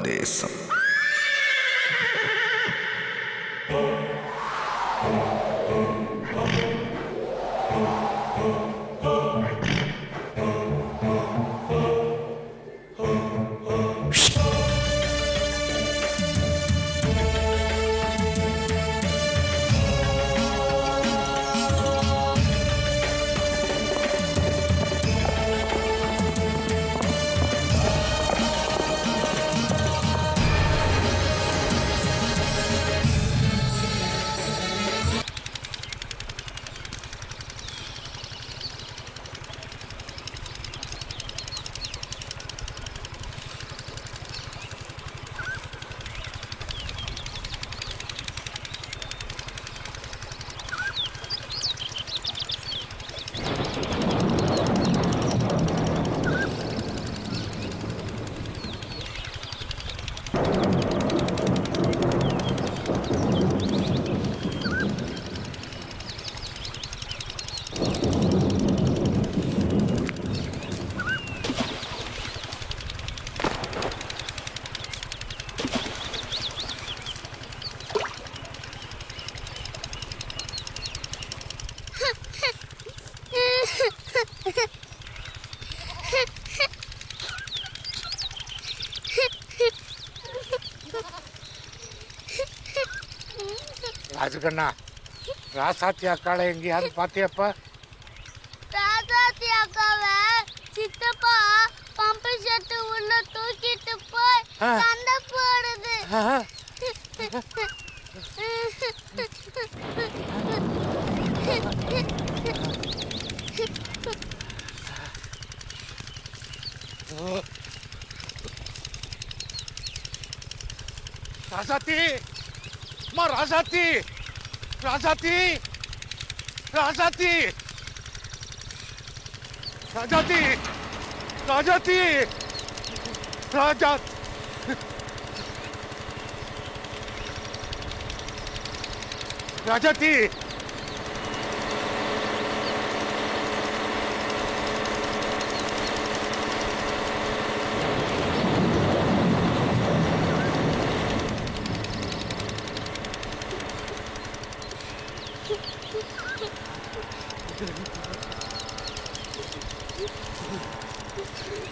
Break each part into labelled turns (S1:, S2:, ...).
S1: தேசம்.
S2: ராஜுகண்ணா, ராசாத்தி அக்காளை எங்கேயாவது பாத்தியப்பா?
S3: ராசாத்தி அக்காவை சித்தப்பா பம்பு செட்டு உள்ள தூக்கிட்டு போய் சண்டை போடுது.
S2: ராசாத்தி, அம்மா ராசாத்தி, ராசாத்தி, ராசாத்தி, ராஜாத்தி, ராஜாத்தி, ராஜா, ராஜாத்தி.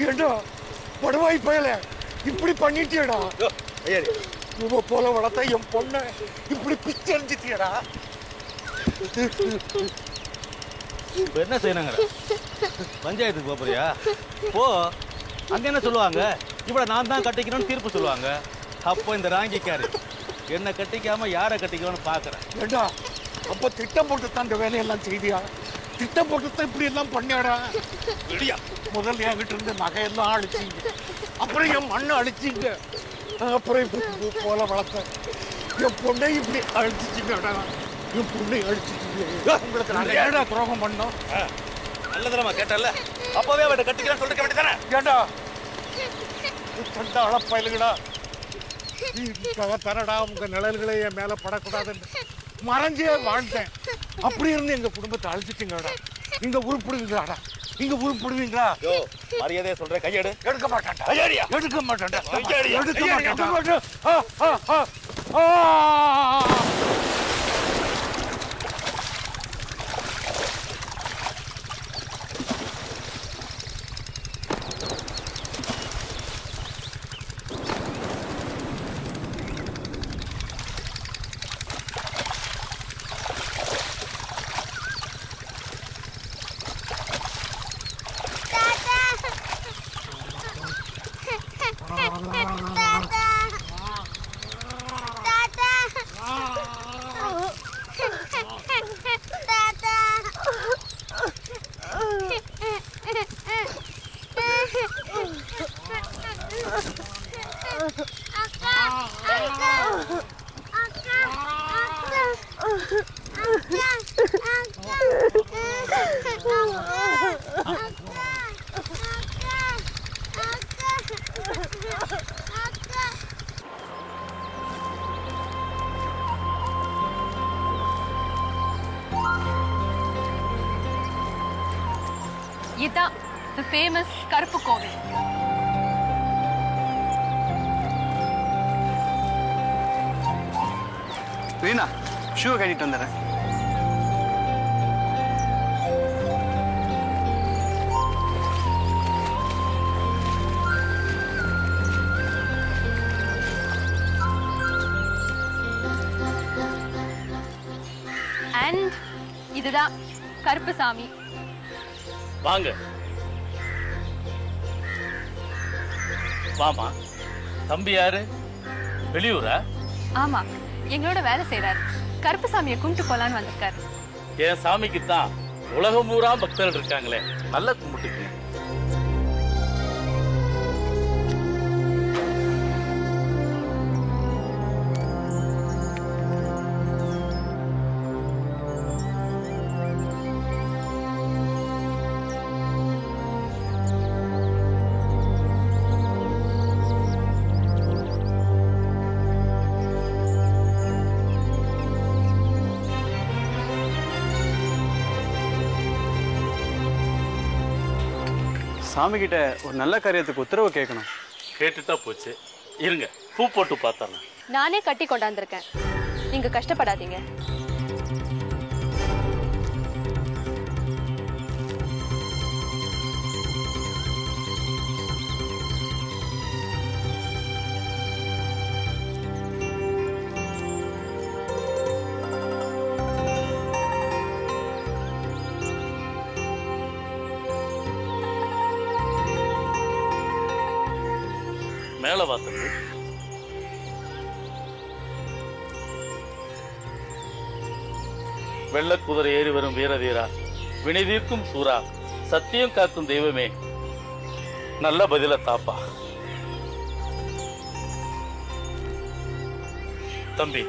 S2: ஏண்டா படுவாய் பயல, இப்படி பண்ணிட்டியடா. உவ போல வளர்த்தா என் பொண்ண இப்படி பிச்சு எறிஞ்சிட்டியடா.
S4: என்ன செய்யணுங்க? பஞ்சாயத்துக்கு போறியா? போ. அங்க என்ன சொல்லுவாங்க? இவளை நான் தான் கட்டிக்கணும்னு தீர்ப்பு சொல்லுவாங்க. அப்போ இந்த ராங்கிக்காரு என்ன கட்டிக்காம யாரை கட்டிக்கணும்னு பாக்குறேன்.
S2: ஏண்டா அப்ப திட்டம் போட்டு தான் இந்த வேலையெல்லாம் செய்தியா? திட்டம் போட்டு தான் இப்படி எல்லாம் பண்ணியாடா? முதல்ல என்கிட்ட இருந்து நகையெல்லாம் அழிச்சிங்க, அப்புறம் என் மண்ணை அழிச்சிங்க, அப்புறம் இப்படி போல வளர்த்த என் பொண்ணை இப்படி அழிச்சிட்டீங்கடா. என் பொண்ணை அழிச்சிட்டீங்க. உங்களுக்கு நாங்க ஏடா துரோகம் பண்ணோம்?
S4: நல்லதரமா கேட்டல, அப்பவே அவட்ட கட்டிக்கலாம் சொல்லிக்க வேண்டியதானே?
S2: ஏண்டா தண்டா அளப்பயலுங்கடா, தரடா உங்க நிழல்களே என் மேல படக்கூடாதுன்னு மறைஞ்சே வாழ்ந்தேன். அப்படி இருந்து எங்க குடும்பத்தை அழிச்சிட்டீங்கடா. இங்க உருப்பிடுவீங்களாடா? இங்க உருப்பிடுவீங்களா?
S4: மரியாதையை சொல்ற, கையெடு.
S2: எடுக்க மாட்டான்டா, எடுக்க மாட்டான்டா, எடுக்க மாட்டான்.
S5: இதுதான் the famous கருப்பு கோவில்.
S1: ரீனா ஷூவை கட்டிட்டு வந்துடுறேன்.
S5: அண்ட் இதுதான் கருப்புசாமி.
S6: வாங்க வாமா. தம்பி யாரு? வெளியூரா?
S5: ஆமா, எங்களோட வேலை செய்யறாரு. கருப்புசாமியை கும்பிட்டு போலான்னு வந்திருக்காரு.
S6: என் சாமிக்கு தான் உலகம் பூரா பக்தர்கள் இருக்காங்களே, நல்லா கும்பிட்டுக்கு.
S1: சாமி கிட்ட ஒரு நல்ல காரியத்துக்கு உத்தரவு கேட்கணும்.
S6: கேட்டுட்டா போச்சு. இருங்க பூ போட்டு பார்த்தலாம்.
S5: நானே கட்டி கொண்டாந்துருக்கேன், நீங்க கஷ்டப்படாதீங்க.
S6: மேல வாசல் வெள்ளக்குதிரை ஏறி வரும் வீரதீரா, வினைதீர்க்கும் சூரா, சத்தியம் காக்கும் தெய்வமே, நல்ல பதில தாப்பா. தம்பி,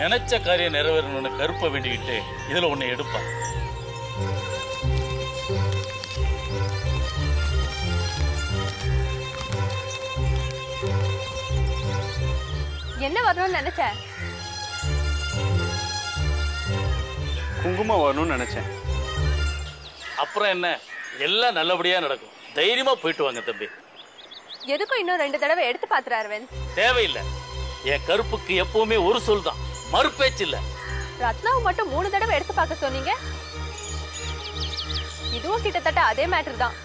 S6: நினைச்ச காரியம் நிறைவேறணும்னு கருப்ப வேண்டிக்கிட்டு இதுல ஒண்ணு எடுப்பா.
S5: என்ன வரணும்னு நினைச்ச?
S1: குங்குமம் வரணும்னு நினைச்சேன்.
S6: அப்புறம் என்ன, எல்லாம் நல்லபடியா நடக்கும். தைரியமா போயிட்டு வாங்க தம்பி.
S5: எதுக்கும் இன்னும் 2 தடவை எடுத்து பாத்துறாரு அரவிந்த்.
S6: தேவையில்லை, என் கருப்புக்கு எப்பவுமே ஒரு சொல் தான், மறுபேச்சு இல்ல.
S5: ரத்னாவை மட்டும் 3 தடவை எடுத்து பார்க்க சொன்னீங்க. இதுவும் கிட்டத்தட்ட அதே மேட்டர் தான்.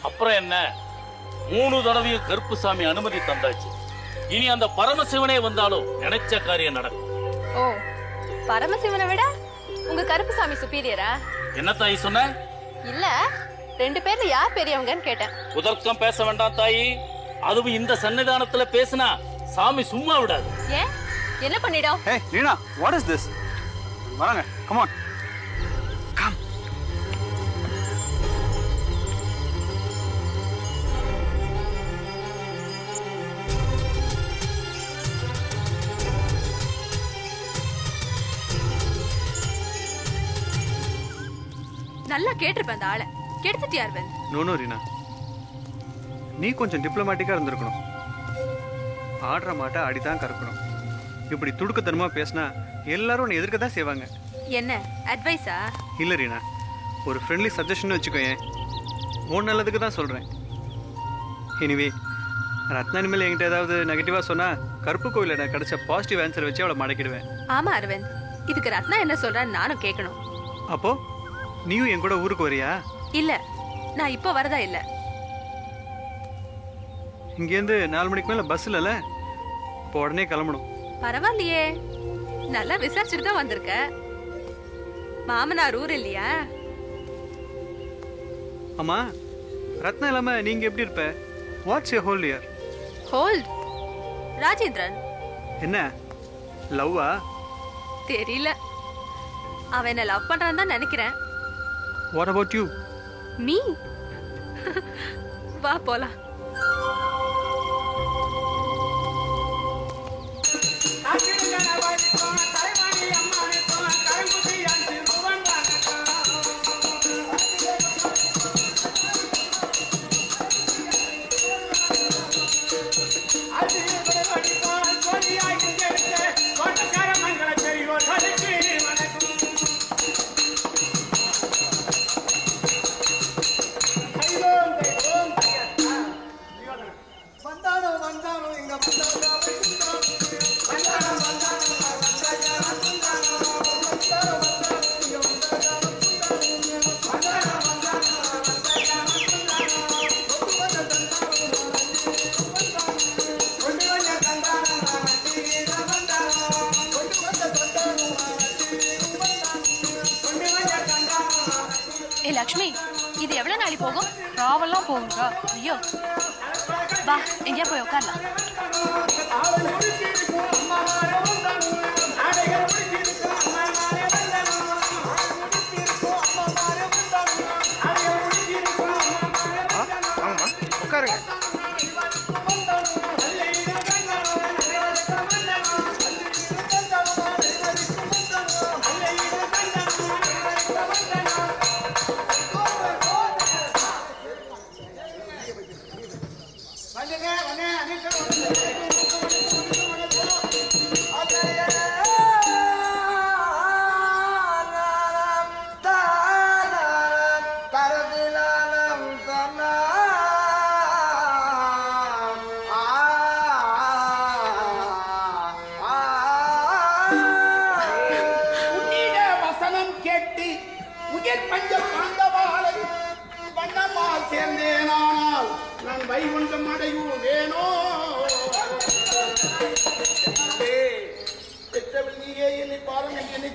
S6: அப்புறம் என்ன, 3 தடவையும் கருப்புசாமி அனுமதி தந்தாச்சு. இனி அந்த பரமசிவனே வந்தாலும் நினைச்ச காரியம் நடக்கும்.
S5: ஓ, பரமசிவனை விட உங்க கருப்புசாமி சுப்பீரியரா?
S6: என்ன தாய் சொன்ன?
S5: இல்ல, 2 பேர்ல யார் பெரியவங்கன்னு கேட்டேன்.
S6: உதர்க்கம் பேச வேண்டாம் தாயி. அதுவும் இந்த சன்னிதானத்துல பேசினா சாமி சும்மா விடாது.
S5: ஏன், என்ன பண்ணிடும்?
S1: Hey, Reena, what is this? வராங்க, come on. Come.
S5: நல்லா கேட்டிருப்பேன் அந்த ஆளை. கெடுத்துட்டியா அரவிந்த்?
S1: நோ ரீனா, நீ கொஞ்சம் டிப்ளமேட்டிக்கா இருந்திருக்கணும். ஆடுற மாட்டை அடிதான் கறக்கணும். இப்படி துடுக்குத்தனமா பேசினா எல்லாரும் உன்னை எதிர்க்க தான் செய்வாங்க.
S5: என்ன அட்வைஸா?
S1: இல்லை ரீனா, ஒரு ஃப்ரெண்ட்லி சஜஷன் வச்சுக்கோயேன். உன் நல்லதுக்கு தான் சொல்கிறேன். எனிவே, ரத்னா இனிமேல் என்கிட்ட ஏதாவது நெகட்டிவாக சொன்னால் கருப்பு கோயிலில் நான் கிடைச்ச பாசிட்டிவ் ஆன்சர் வச்சு அவளை மடக்கிடுவேன்.
S5: ஆமா அரவிந்த், இதுக்கு ரத்னா என்ன சொல்றான்னு நானும் கேட்கணும்.
S1: அப்போ நீயும் என் கூட ஊருக்கு வரியா?
S5: இல்ல, நான் இப்போ வரதா இல்ல.
S1: இங்கேருந்து 4 மணிக்கு மேலே பஸ் இல்லைல்ல, இப்போ உடனே கிளம்பணும்.
S5: பரவாயில்லையே, நல்லா விசாரிச்சுட்டு தான் வந்திருக்க. மாமனார் ஊர் இல்லையா?
S1: ஆமா, ரத்னா இல்லாமல் நீங்கள் எப்படி இருப்ப? What's you hold year?
S5: Hold Rajendran.
S1: என்ன லவ்வா?
S5: தெரியல, அவன் என்ன லவ் பண்றான்னு தான் நினைக்கிறேன்.
S1: What about you?
S5: மீ? வா போலாம்.
S7: தலைவாணி
S5: லக்ஷ்மி, இது எவ்வளவு நாளி போகும்? ராவெல்லாம் போகுங்க. ஐயோ, வா எங்கேயா போய் உட்காரலாம்.
S2: உட்காருங்க.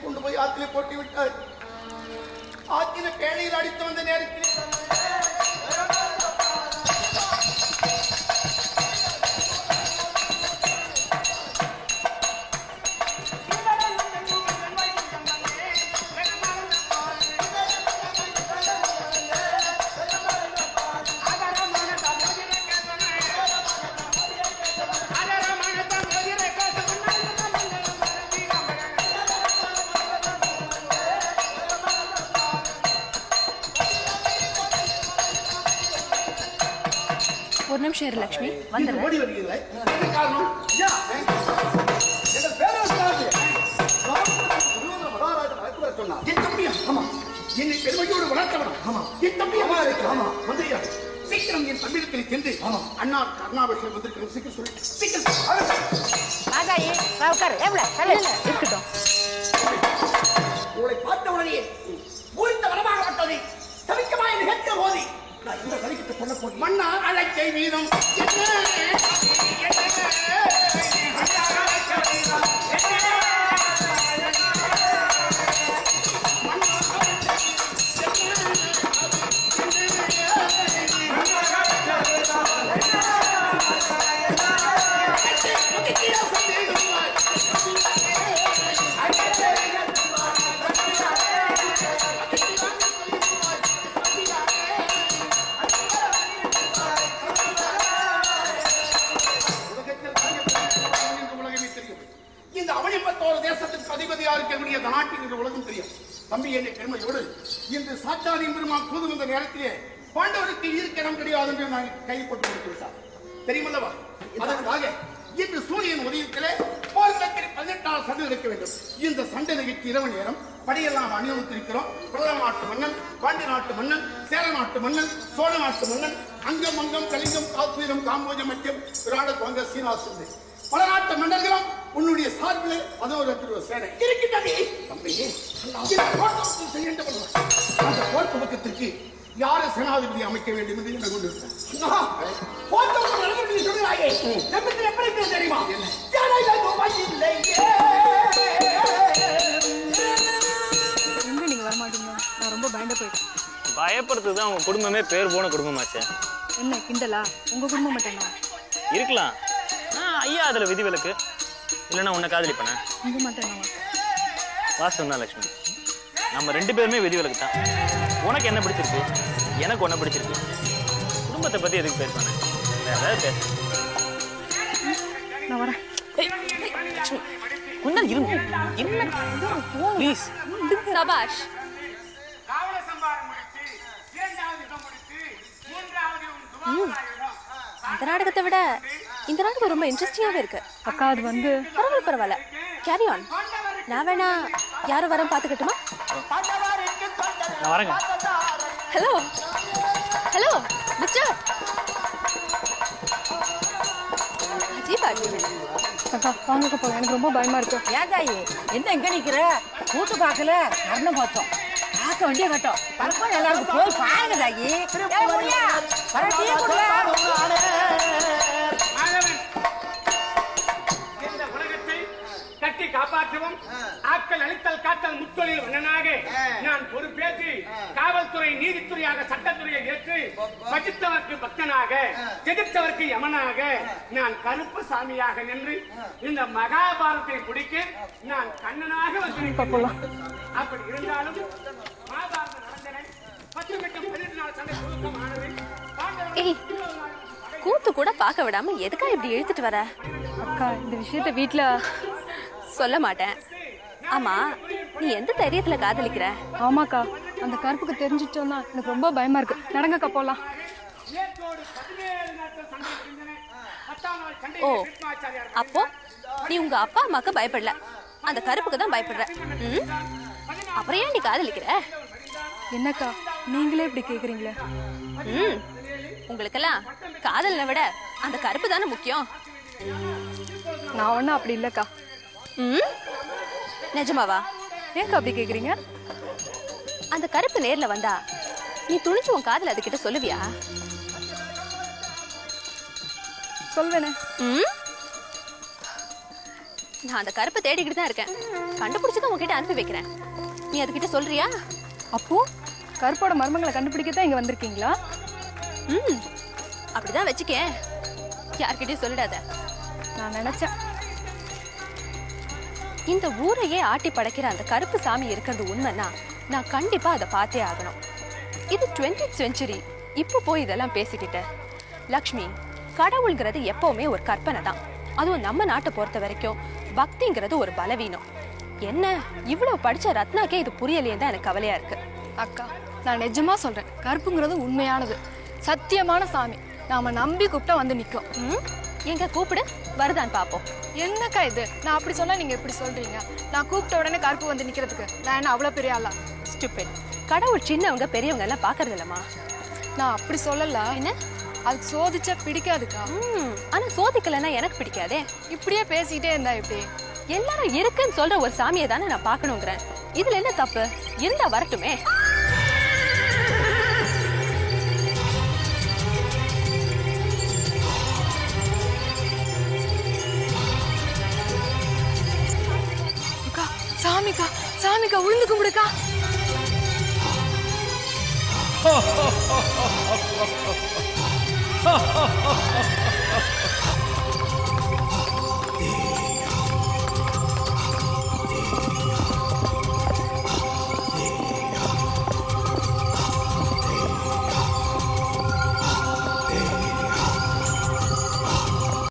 S2: கொண்டு போய் ஆற்றிலே போட்டு விட்டார். ஆற்றின பேழையில் அடித்து வந்த நேரத்தில்
S5: ஒரு நிமிஷம் இரு லட்சுமி, வந்துடுறேன்.
S2: ஓடி வருகிறீங்களா? என்ன காரணம்? ஐயா, எங்கள் பேரரசராகிய மகாராஜா வளர்த்து வர சொன்னார். என் தம்பியா? ஆமா. என்னை பெருமையோடு வளர்த்தவனா? ஆமா. என் தம்பியா? ஆமா. மந்திரியா, சீக்கிரம் என் தம்பியிடத்தில் சென்று அண்ணா கருணாபிஷேகம் வந்திருக்கிறோம். சீக்கிரம் சொல்லு. சீக்கிரம்
S5: இருக்கட்டும்.
S2: உங்களை பார்த்த உடனே பூரித்த வனமாக வட்டதை சவிக்கமா என்று கேட்க போதி நான் இந்த வலிக்கிட்டு சொல்ல போய் மன்னா அழைக்கை வீதம் உலகம் தெரியும். தம்பி என்னை பெருமையோடு இன்று சாத்தானி பெருமாள் தூது வந்த நேரத்திலே பாண்டவருக்கு ஈர்க்கிடம் கிடையாது என்று நான் கையில் போட்டு கொடுத்து விட்டார். தெரியுமல்லவா? அதற்காக இன்று சூரியன் உதயத்திலே போர்க்களத்தில் 18 சண்டை நடக்க வேண்டும். இந்த சண்டை நிகழ்ச்சி இரவு நேரம் படியெல்லாம் அணிவகுத்திருக்கிறோம். பிரதம நாட்டு மன்னன், பாண்டிய நாட்டு மன்னன், சேர நாட்டு மன்னன், சோழ நாட்டு மன்னன், அங்கம் அங்கம் கலிங்கம் காப்பீரம் காம்போஜம் மத்தியம் விராட கோங்க சீனாசுந்து பல நாட்டு மன்னர்களும் உன்னுடைய சார்பில் 11 சேனை இருக்கின்றது. அந்த போர் துவக்கத்திற்கு யாரை சேனாதிபதி அமைக்க வேண்டும் என்று என்ன கொண்டு தெரியுமா?
S5: நீங்க வரமாட்டீங்க, நான் ரொம்ப பயந்து போயிட்டேன்.
S7: பயப்படுறதுதான் உங்க குடும்பமே பேர் போன குடும்பமாச்சே.
S5: என்ன கிண்டலா? உங்க குடும்பம் மட்டும்
S7: இருக்கலாம். ஐயா அதுல விதிவிலக்கு இல்லைன்னா உன்னை காதலிப்பேன்.
S5: உங்க மட்டும்
S7: வாசம் தான் லட்சுமி, நம்ம 2 பேருமே விதிவிலக்கு தான். உனக்கு என்ன பிடிச்சிருக்கு, எனக்கு ஒன்ன பிடிச்சிருக்கு. குடும்பத்தை பத்தி எதுக்கு பேசுவானே, வேற ஏதாவது பேச.
S5: நான் வரேன்.
S8: கொஞ்சம் இருங்க. என்ன ப்ளீஸ்.
S5: சபாஷ். அந்த நாடகத்தை விட இந்த நாடகம் ரொம்ப இன்ட்ரெஸ்டிங்காவே இருக்கு.
S9: அக்கா அது வந்து
S5: பரவாயில்ல கேரி ஆன். நான் வேணா யாரும் வர பாத்துக்கட்டுமா?
S7: நான் வரேங்க.
S5: ஹலோ ஹலோ மிஸ்டர் அஜீப்
S9: அக்கா வாங்கக்க போங்க, எனக்கு ரொம்ப பயமா இருக்கு.
S8: ஏன் தாயி என்ன எங்க நிக்கிற? கூட்டு பார்க்கல மரணம் பார்த்தோம். பார்க்க வேண்டிய கட்டம் பழக்கம் எல்லாருக்கும் போய் பாருங்க தாயி.
S2: கட்டி காப்பாற்றவும் ஆக்கள் அழித்தல் காத்தல் முத்தொழில் மன்னனாக நான் பொறுப்பேற்று காவல்துறை நீதித்துறையாக சட்டத்துறையை ஏற்று பஜித்தவர்க்கு பக்தனாக எதிர்த்தவர்க்கு யமனாக நான் கருப்பு சாமியாக நின்று இந்த மகாபாரத்தை முடிக்க நான் கண்ணனாக வந்திருக்கேன். அப்படி இருந்தாலும் மகாபாரதம் நடந்தன 10 மற்றும் 12 நாள் சண்டை சுருக்கமானது.
S5: ஏய் கூத்து கூட பார்க்க விடாம எதுக்கா இப்படி இழுத்துட்டு வர?
S9: அக்கா இந்த விஷயத்த வீட்ல
S5: சொல்ல மாட்டேன். ஆமா நீ எந்த தைரியத்துல காதலிக்கிற?
S9: ஆமாக்கா அந்த கருப்புக்கு தெரிஞ்சிட்டோம்னா எனக்கு ரொம்ப பயமா இருக்கு. நடங்கக்கா போலாம்.
S5: ஓ அப்போ நீ உங்க அப்பா அம்மாக்கு பயப்படல, அந்த கருப்புக்கு தான் பயப்படுற. அப்புறம் ஏன் நீ காதலிக்கிற?
S9: என்னக்கா நீங்களே இப்படி கேக்குறீங்களே?
S5: உங்களுக்கெல்லாம் காதலை விட அந்த கருப்பு தானே முக்கியம்.
S9: நான் ஒன்னும் அப்படி இல்லக்கா.
S5: நிஜமாவா?
S9: ஏன்க்கா அப்படி கேக்குறீங்க?
S5: அந்த கருப்பு நேர்ல வந்தா நீ துணிச்சு உன் காதல அதுகிட்ட சொல்லுவியா?
S9: சொல்வேனே.
S5: நான் அந்த கருப்பை தேடிக்கிட்டு தான் இருக்கேன். கண்டுபிடிச்சதான் உன்கிட்ட அனுப்பி வைக்கிறேன். நீ அதுகிட்ட சொல்றியா?
S9: அப்போ கருப்போட மர்மங்களை கண்டுபிடிக்கத்தான் இங்க வந்திருக்கீங்களா?
S5: அப்படிதான் வச்சுக்கேன். யார்கிட்டயும் சொல்லிடாத.
S9: நான் நினைச்சேன்.
S5: இந்த ஊரையே ஆட்டி படைக்கிற அந்த கருப்பு சாமி இருக்கிறது உண்மைன்னா நான் கண்டிப்பா அதை பார்த்தே ஆகணும். இது 20th century. இப்போ போய் இதெல்லாம் பேசிக்கிட்ட லக்ஷ்மி, கடவுள்ங்கிறது எப்பவுமே ஒரு கற்பனை தான். அதுவும் நம்ம நாட்டை பொறுத்த வரைக்கும் பக்திங்கிறது ஒரு பலவீனம். என்ன இவ்வளவு படிச்ச ரத்னாக்கே இது புரியலையே தான் எனக்கு கவலையா இருக்கு.
S9: அக்கா நான் நிஜமா சொல்றேன், கருப்புங்கிறது உண்மையானது, சத்தியமான சாமி. நாம நம்பி கூப்பிட்டா வந்து நிக்கும்.
S5: எங்க கூப்பிடு, வருதான்னு பாப்போம்.
S9: என்னக்கா இது? நான் அப்படி சொன்னா நீங்க எப்படி சொல்றீங்க? நான் கூப்பிட்ட உடனே கருப்பு வந்து நிக்கிறதுக்கு நான் என்ன அவ்வளவு பெரிய ஆளா?
S5: ஸ்டூபிட். கடவுள் சின்னவங்க பெரியவங்க எல்லாம் பாக்குறது இல்லம்மா.
S9: நான் அப்படி சொல்லல.
S5: என்ன
S9: அது சோதிச்சா பிடிக்காதுக்கா.
S5: ஆனா சோதிக்கலன்னா எனக்கு பிடிக்காதே.
S9: இப்படியே பேசிக்கிட்டே இருந்தா எப்படி?
S5: எல்லாரும் இருக்குன்னு சொல்ற ஒரு சாமியை தானே நான் பாக்கணுங்கிறேன். இதுல என்ன தப்பு? இருந்தா வரட்டுமே.
S9: சாமிக்கா சாமிக்கா உழுந்து கும்பிடுக்கா.
S2: Ha ha ha ha ha ha ha ha ha ha ha ha